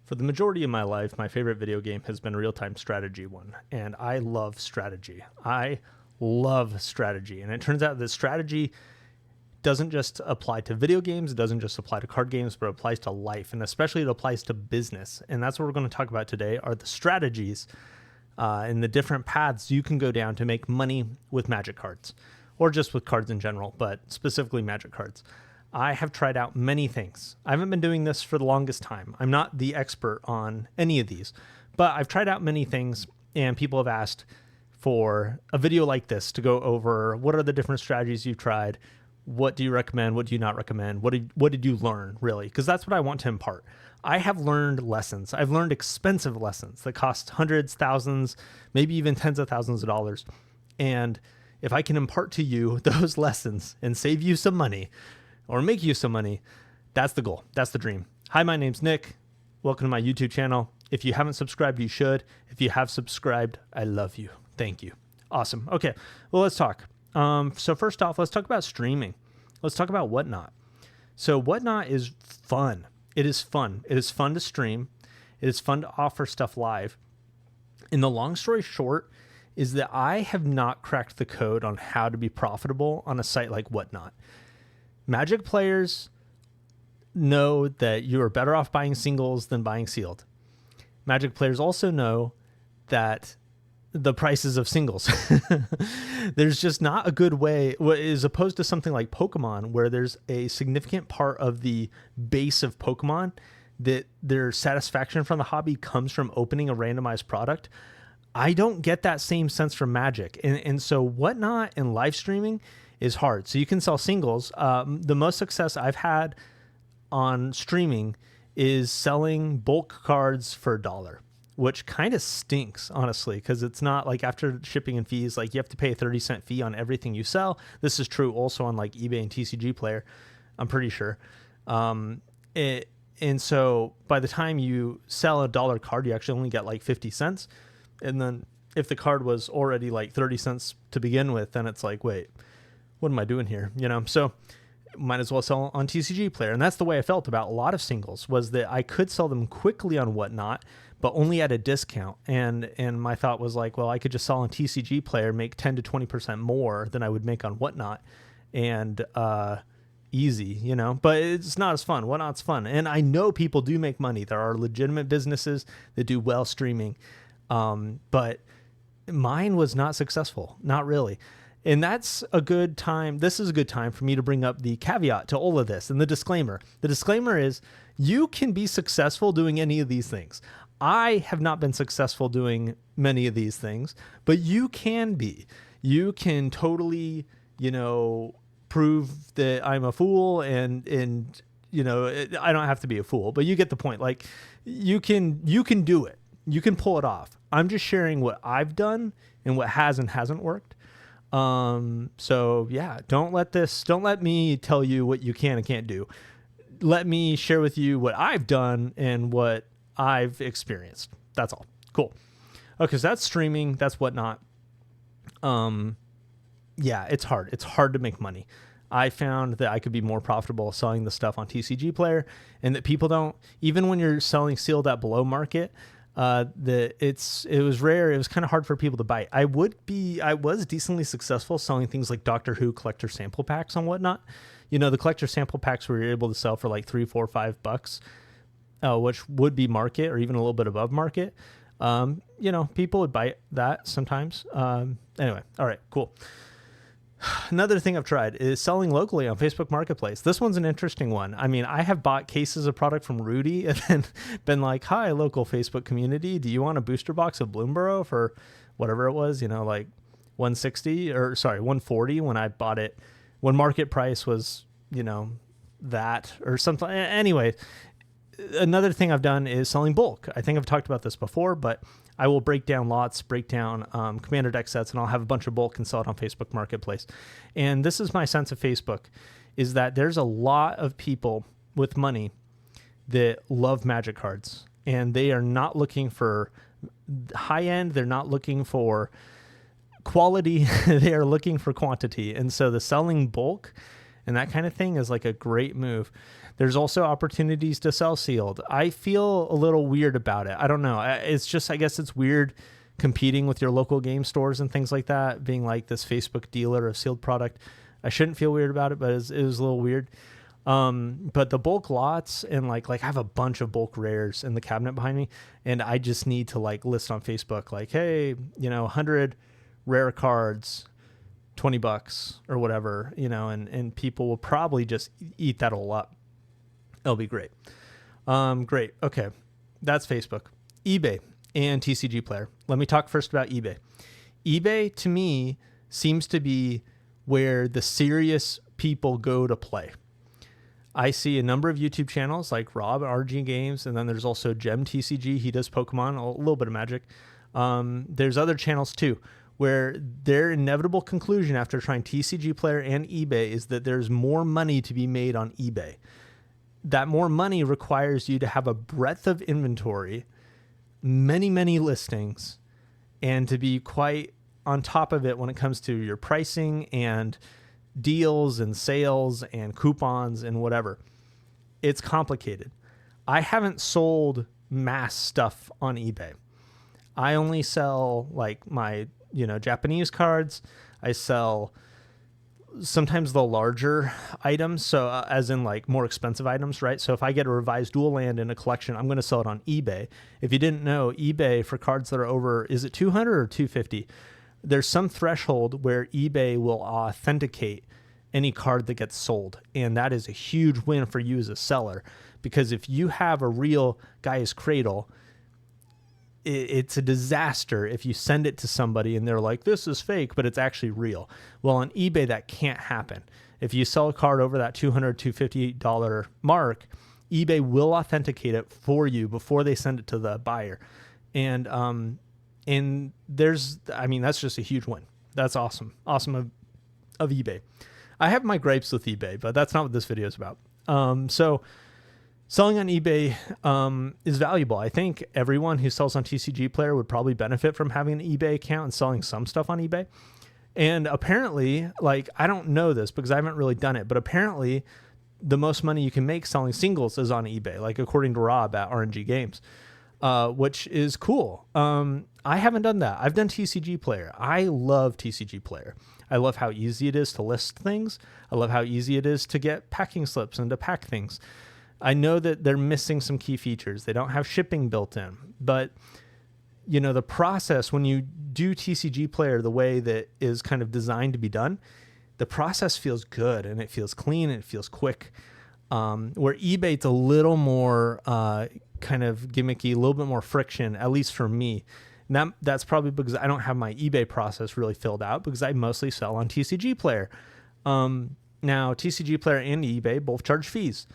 For the majority of my life, my favorite video game has been a real-time strategy one, and I love strategy. I love strategy, and it turns out that strategy doesn't just apply to video games, it doesn't just apply to card games, but it applies to life, and especially it applies to business. And that's what we're going to talk about today, are the strategies and the different paths you can go down to make money with Magic cards, or just with cards in general, but specifically Magic cards. I have tried out many things. I haven't been doing this for the longest time. I'm not the expert on any of these, but I've tried out many things, and people have asked for a video like this to go over what are the different strategies you've tried, what do you recommend, what do you not recommend, what did you learn, really? Because that's what I want to impart. I have learned lessons. I've learned expensive lessons that cost hundreds, thousands, maybe even tens of thousands of dollars. And if I can impart to you those lessons and save you some money, or make you some money, that's the goal. That's the dream. Hi, my name's Nick. Welcome to my YouTube channel. If you haven't subscribed, you should. If you have subscribed, I love you. Thank you. Awesome. Okay, well, let's talk. So first off, let's talk about streaming. Let's talk about Whatnot. So Whatnot is fun. It is fun. It is fun to stream. It is fun to offer stuff live. And the long story short is that I have not cracked the code on how to be profitable on a site like Whatnot. Magic players know that you are better off buying singles than buying sealed. Magic players also know that the prices of singles. There's just not a good way, as opposed to something like Pokemon, where there's a significant part of the base of Pokemon that their satisfaction from the hobby comes from opening a randomized product. I don't get that same sense from Magic. And so Whatnot and live streaming is hard. So you can sell singles. The most success I've had on streaming is selling bulk cards for $1, which kind of stinks, honestly, because it's not like after shipping and fees, like you have to pay a 30-cent fee on everything you sell. This is true also on like eBay and TCG Player, I'm pretty sure. And so by the time you sell a $1 card, you actually only get like 50 cents. And then if the card was already like 30 cents to begin with, then it's like, wait, what am I doing here? So might as well sell on TCG Player. And that's the way I felt about a lot of singles, was that I could sell them quickly on Whatnot, but only at a discount. And my thought was like, well, I could just sell on TCG Player, make 10 to 20% more than I would make on Whatnot. And easy, but it's not as fun. Whatnot's fun. And I know people do make money. There are legitimate businesses that do well streaming. But mine was not successful. Not really. And that's a good time. This is a good time for me to bring up the caveat to all of this and the disclaimer. The disclaimer is you can be successful doing any of these things. I have not been successful doing many of these things, but you can be. You can totally, prove that I'm a fool and I don't have to be a fool, but you get the point. Like you can do it. You can pull it off. I'm just sharing what I've done and what has and hasn't worked. So yeah, don't let me tell you what you can and can't do. Let me share with you what I've done and what I've experienced. That's all. Cool. Okay. So that's streaming. That's Whatnot. Yeah, it's hard. It's hard to make money. I found that I could be more profitable selling the stuff on TCG Player, and that people don't, even when you're selling sealed at below market, it was rare. It was kind of hard for people to buy. I was decently successful selling things like Doctor Who collector sample packs on Whatnot. The collector sample packs were able to sell for like $3, $4, $5, which would be market or even a little bit above market. People would buy that sometimes. Anyway. All right, cool. Another thing I've tried is selling locally on Facebook Marketplace. This one's an interesting one. I mean, I have bought cases of product from Rudy and then been like, hi, local Facebook community, do you want a booster box of Bloomborough for whatever it was, like 140 when I bought it, when market price was, that or something. Anyway, another thing I've done is selling bulk. I think I've talked about this before, but I will break down lots, break down commander deck sets, and I'll have a bunch of bulk and sell it on Facebook Marketplace. And this is my sense of Facebook, is that there's a lot of people with money that love Magic cards, and they are not looking for high end. They're not looking for quality. They are looking for quantity. And so the selling bulk and that kind of thing is like a great move. There's also opportunities to sell sealed. I feel a little weird about it. I don't know. It's just, I guess it's weird competing with your local game stores and things like that, being like this Facebook dealer of sealed product. I shouldn't feel weird about it, but it was a little weird. But the bulk lots and like I have a bunch of bulk rares in the cabinet behind me, and I just need to like list on Facebook, like, hey, 100 rare cards, $20 or whatever, and people will probably just eat that all up. It'll be great. Great. Okay. That's Facebook, eBay, and TCG Player. Let me talk first about eBay. eBay to me seems to be where the serious people go to play. I see a number of YouTube channels like Rob RG Games, and then there's also Gem TCG. He does Pokemon, a little bit of Magic. There's other channels too, where their inevitable conclusion after trying TCG Player and eBay is that there's more money to be made on eBay. That more money requires you to have a breadth of inventory, many, many listings, and to be quite on top of it when it comes to your pricing and deals and sales and coupons and whatever. It's complicated. I haven't sold mass stuff on eBay. I only sell like my, Japanese cards. I sell sometimes the larger items. So as in like more expensive items, right? So if I get a revised dual land in a collection, I'm going to sell it on eBay. If you didn't know, eBay for cards that are over, is it 200 or 250? There's some threshold where eBay will authenticate any card that gets sold. And that is a huge win for you as a seller, because if you have a real Gaia's Cradle, it's a disaster if you send it to somebody and they're like, this is fake, but it's actually real. Well, on eBay, that can't happen. If you sell a card over that $200, $250 mark, eBay will authenticate it for you before they send it to the buyer. And that's just a huge win. That's awesome. Awesome of eBay. I have my gripes with eBay, but that's not what this video is about. So selling on eBay is valuable. I think everyone who sells on TCG Player would probably benefit from having an eBay account and selling some stuff on eBay. And apparently, I don't know this because I haven't really done it, but apparently the most money you can make selling singles is on eBay, according to Rob at RNG Games, which is cool. I haven't done that. I've done TCG Player. I love TCG Player. I love how easy it is to list things. I love how easy it is to get packing slips and to pack things. I know that they're missing some key features. They don't have shipping built in, but the process when you do TCG Player the way that is kind of designed to be done, the process feels good and it feels clean and it feels quick. Where eBay, it's a little more kind of gimmicky, a little bit more friction, at least for me. And that's probably because I don't have my eBay process really filled out, because I mostly sell on TCG Player. Now, TCG Player and eBay both charge fees.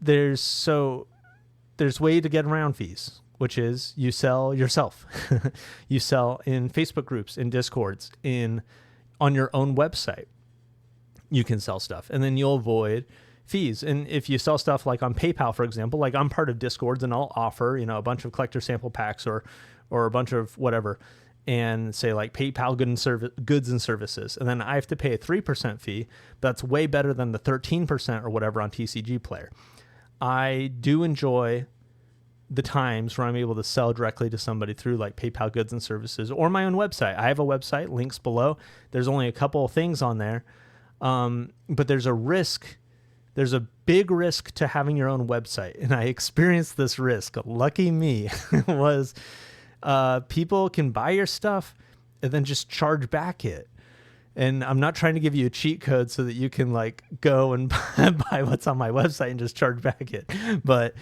There's way to get around fees, which is you sell yourself. You sell in Facebook groups, in Discords, on your own website. You can sell stuff, and then you'll avoid fees. And if you sell stuff like on PayPal, for example, I'm part of Discords, and I'll offer, a bunch of collector sample packs or a bunch of whatever, and say PayPal goods and services. And then I have to pay a 3% fee. But that's way better than the 13% or whatever on TCG Player. I do enjoy the times where I'm able to sell directly to somebody through PayPal goods and services or my own website. I have a website, links below. There's only a couple of things on there. But there's a risk. There's a big risk to having your own website. And I experienced this risk. Lucky me was people can buy your stuff and then just charge back it. And I'm not trying to give you a cheat code so that you can go and buy what's on my website and just charge back it. But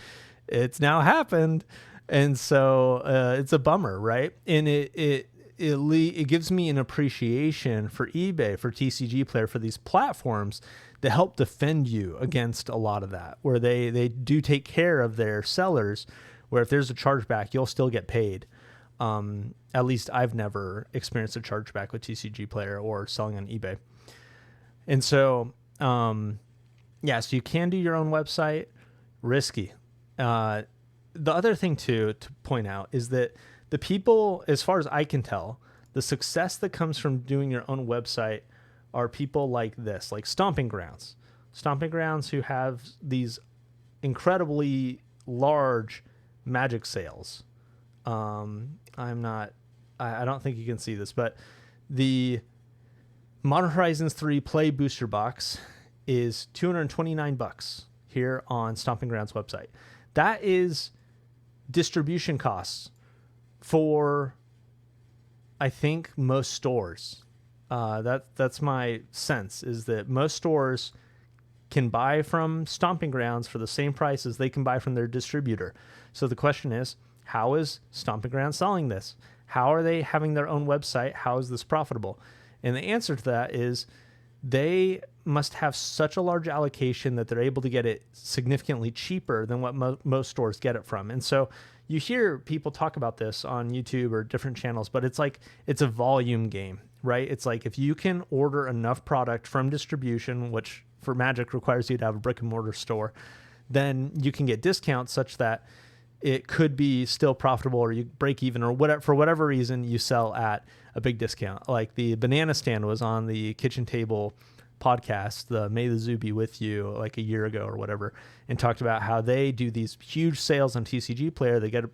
it's now happened. And so it's a bummer, right? And it gives me an appreciation for eBay, for TCG Player, for these platforms that help defend you against a lot of that, where they do take care of their sellers, where if there's a chargeback, you'll still get paid. At least I've never experienced a chargeback with TCG Player or selling on eBay. And so, so you can do your own website. Risky. The other thing to point out is that the people, as far as I can tell, the success that comes from doing your own website are people like this, like Stomping Grounds. Stomping Grounds who have these incredibly large Magic sales. I don't think you can see this, but the Modern Horizons 3 Play Booster Box is $229 here on Stomping Grounds website. That is distribution costs for, I think, most stores. That's my sense, is that most stores can buy from Stomping Grounds for the same price as they can buy from their distributor. So the question is, how is Stomping Grounds selling this? How are they having their own website? How is this profitable? And the answer to that is they must have such a large allocation that they're able to get it significantly cheaper than what most stores get it from. And so you hear people talk about this on YouTube or different channels, but it's like it's a volume game, right? It's like if you can order enough product from distribution, which for Magic requires you to have a brick and mortar store, then you can get discounts such that it could be still profitable, or you break even, or whatever, for whatever reason you sell at a big discount. Like the banana stand was on the Kitchen Table podcast, the May the Zoo Be With You, like a year ago or whatever, and talked about how they do these huge sales on TCG Player. They get,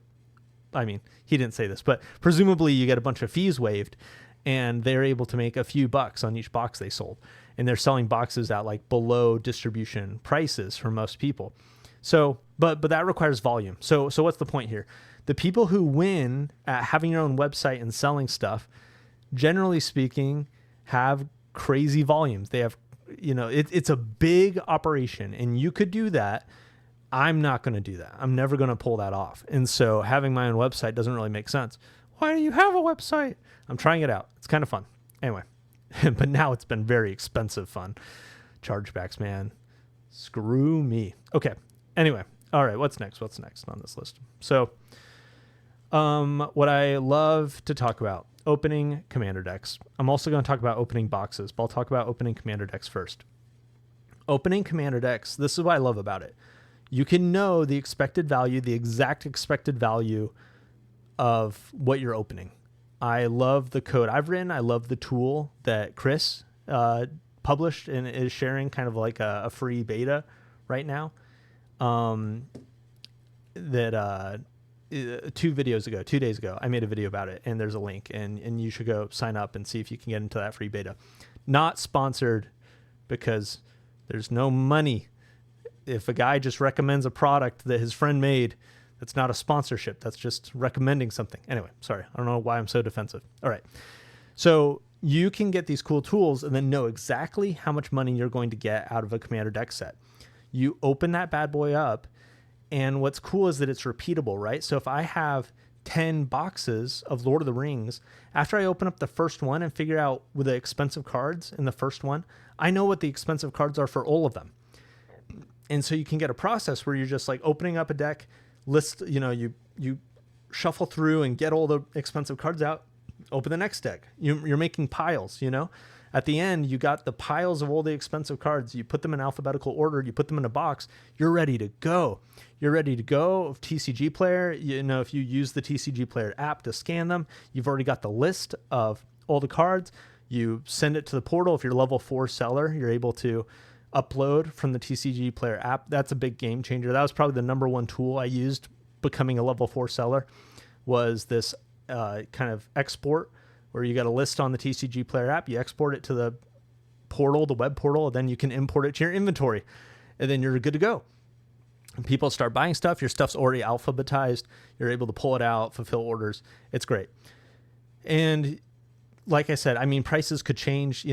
he didn't say this, but presumably you get a bunch of fees waived, and they're able to make a few bucks on each box they sold. And they're selling boxes at like below distribution prices for most people. So, but that requires volume. So what's the point here? The people who win at having your own website and selling stuff, generally speaking, have crazy volumes. They have, it's a big operation, and you could do that. I'm not going to do that. I'm never going to pull that off. And so having my own website doesn't really make sense. Why do you have a website? I'm trying it out. It's kind of fun. Anyway, but now it's been very expensive fun. Chargebacks, man. Screw me. Okay. Anyway, all right, what's next on this list? So what I love to talk about, opening commander decks. I'm also going to talk about opening boxes, but I'll talk about opening commander decks first. Opening commander decks, this is what I love about it. You can know the expected value, the exact expected value of what you're opening. I love the code I've written. I love the tool that Chris published and is sharing, kind of like a free beta right now. 2 days ago, I made a video about it, and there's a link, and you should go sign up and see if you can get into that free beta. Not sponsored, because there's no money. If a guy just recommends a product that his friend made, that's not a sponsorship. That's just recommending something. Anyway, sorry. I don't know why I'm so defensive. All right. So you can get these cool tools and then know exactly how much money you're going to get out of a commander deck set. You open that bad boy up, and what's cool is that it's repeatable, right? So if I have 10 boxes of Lord of the Rings, after I open up the first one and figure out with the expensive cards in the first one, I know what the expensive cards are for all of them. And so you can get a process where you're just like opening up a deck, list, you shuffle through and get all the expensive cards out, open the next deck. You're making piles, At the end, you got the piles of all the expensive cards. You put them in alphabetical order. You put them in a box. You're ready to go. You're ready to go. TCG Player, if you use the TCG Player app to scan them, you've already got the list of all the cards. You send it to the portal. If you're a level 4 seller, you're able to upload from the TCG Player app. That's a big game changer. That was probably the number one tool I used becoming a level 4 seller, was this kind of export, where you got a list on the TCG Player app, you export it to the portal, the web portal, and then you can import it to your inventory, and then you're good to go. And people start buying stuff. Your stuff's already alphabetized. You're able to pull it out, fulfill orders. It's great. And like I said, prices could change,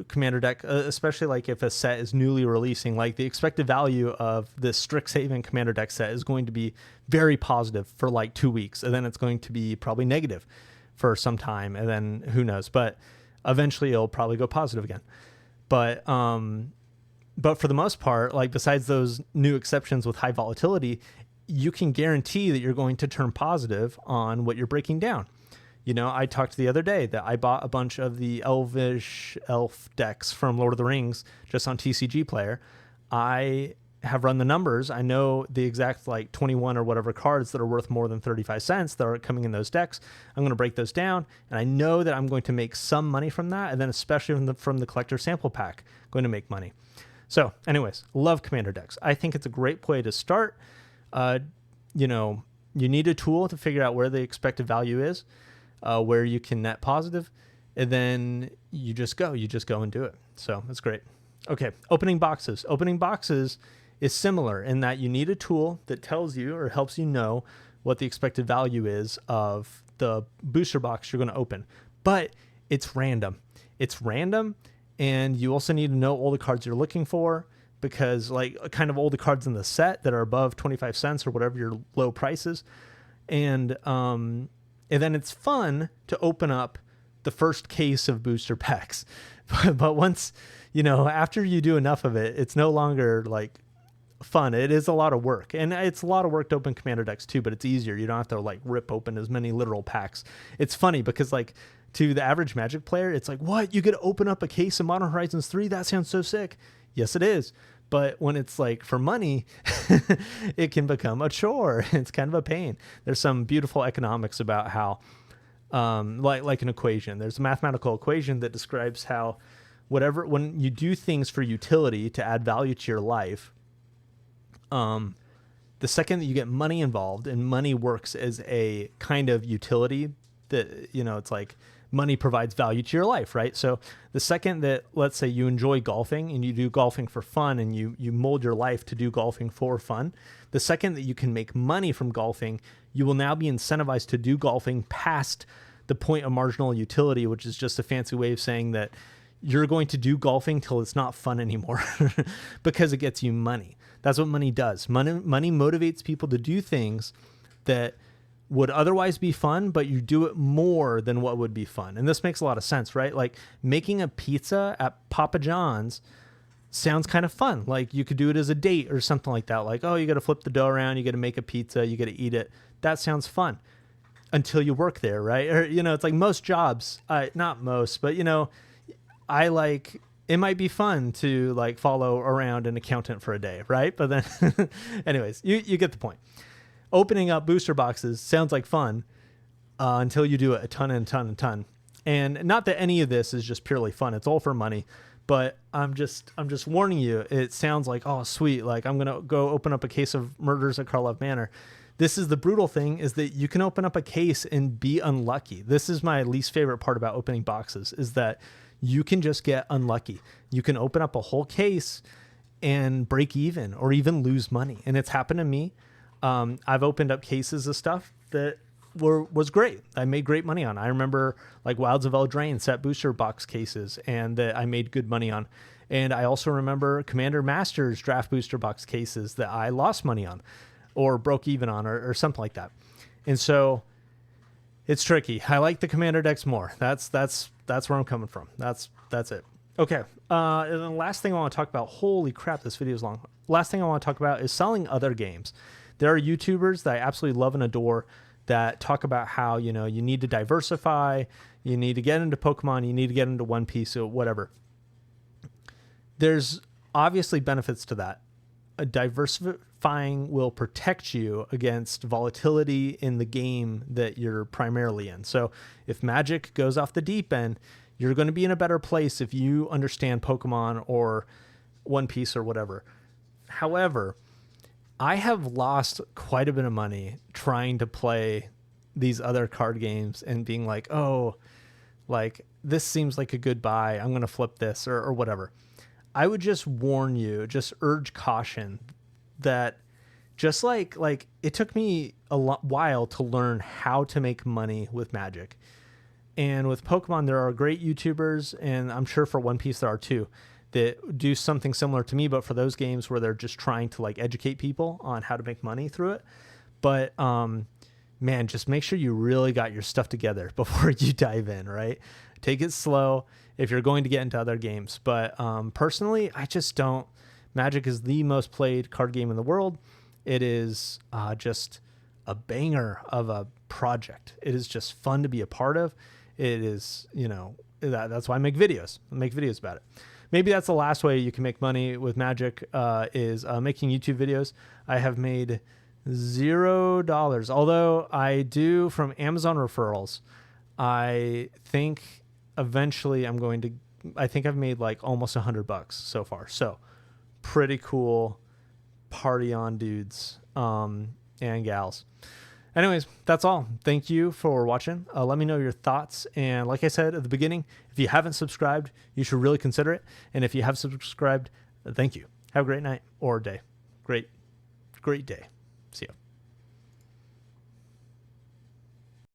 commander deck, especially like if a set is newly releasing. Like the expected value of this Strixhaven commander deck set is going to be very positive for like 2 weeks, and then it's going to be probably negative for some time, and then who knows, but eventually it'll probably go positive again. But for the most part, like besides those new exceptions with high volatility, you can guarantee that you're going to turn positive on what you're breaking down. I talked the other day that I bought a bunch of the Elvish elf decks from Lord of the Rings just on TCG Player. I have run the numbers. I know the exact like 21 or whatever cards that are worth more than 35 cents that are coming in those decks. I'm going to break those down, and I know that I'm going to make some money from that, and then especially from the collector sample pack, going to make money. So anyways, love commander decks. I think it's a great way to start. You know, you need a tool to figure out where the expected value is, where you can net positive, and then you just go and do it. So that's great. Okay, opening boxes. Opening boxes is similar in that you need a tool that tells you or helps you know what the expected value is of the booster box you're going to open. But it's random. It's random, and you also need to know all the cards you're looking for, because like kind of all the cards in the set that are above 25 cents or whatever your low price is. And then it's fun to open up the first case of booster packs. But once, you know, after you do enough of it, it's no longer like fun. It is a lot of work, and it's a lot of work to open commander decks too, but it's easier. You don't have to like rip open as many literal packs. It's funny because like to the average Magic player, it's like, what? You get to open up a case of Modern Horizons 3? That sounds so sick. Yes, it is. But when it's like for money, it can become a chore. It's kind of a pain. There's some beautiful economics about how, like an equation. There's a mathematical equation that describes how when you do things for utility to add value to your life, the second that you get money involved, and money works as a kind of utility that, you know, it's like money provides value to your life, right? So the second that, let's say you enjoy golfing and you do golfing for fun, and you mold your life to do golfing for fun, the second that you can make money from golfing, you will now be incentivized to do golfing past the point of marginal utility, which is just a fancy way of saying that you're going to do golfing till it's not fun anymore because it gets you money. That's what money does. Money motivates people to do things that would otherwise be fun, but you do it more than what would be fun. And this makes a lot of sense, right? Like making a pizza at Papa John's sounds kind of fun. Like you could do it as a date or something like that. Like, oh, you got to flip the dough around, you got to make a pizza, you got to eat it. That sounds fun until you work there, right? Or, you know, it's like most jobs, not most, but, you know, it might be fun to like follow around an accountant for a day, right? But then anyways, you get the point. Opening up booster boxes sounds like fun until you do it a ton and ton and ton. And not that any of this is just purely fun. It's all for money. But I'm just warning you, it sounds like, oh, sweet. Like I'm going to go open up a case of Murders at Karlov Manor. This is the brutal thing, is that you can open up a case and be unlucky. This is my least favorite part about opening boxes, is that you can just get unlucky. You can open up a whole case and break even or even lose money. And it's happened to me. I've opened up cases of stuff that was great. I made great money on. I remember like Wilds of Eldraine set booster box cases, and that I made good money on. And I also remember Commander Masters draft booster box cases that I lost money on or broke even on or something like that. And so it's tricky. I like the commander decks more. That's where I'm coming from. That's it. Okay. And the last thing I want to talk about, holy crap, this video is long. Last thing I want to talk about is selling other games. There are YouTubers that I absolutely love and adore that talk about how, you know, you need to diversify, you need to get into Pokemon, you need to get into One Piece or whatever. There's obviously benefits to that. Diversifying will protect you against volatility in the game that you're primarily in. So if Magic goes off the deep end, you're going to be in a better place if you understand Pokemon or One Piece or whatever. However, I have lost quite a bit of money trying to play these other card games and being like, oh, like this seems like a good buy, I'm going to flip this or whatever. I would just warn you, just urge caution that just like it took me a while to learn how to make money with Magic. And with Pokemon, there are great YouTubers, and I'm sure for One Piece there are too, that do something similar to me, but for those games where they're just trying to like educate people on how to make money through it. But man, just make sure you really got your stuff together before you dive in, right? Take it slow if you're going to get into other games. But personally, I just don't. Magic is the most played card game in the world. It is just a banger of a project. It is just fun to be a part of. It is, you know, that's why I make videos. I make videos about it. maybe that's the last way you can make money with Magic, is making YouTube videos. I have made $0, although I do from Amazon referrals. I think eventually I think I've made like almost $100 so far. So pretty cool. Party on, dudes and gals. Anyways, that's all. Thank you for watching. Let me know your thoughts. And like I said at the beginning, if you haven't subscribed, you should really consider it. And if you have subscribed, thank you. Have a great night or day. Great day. See you.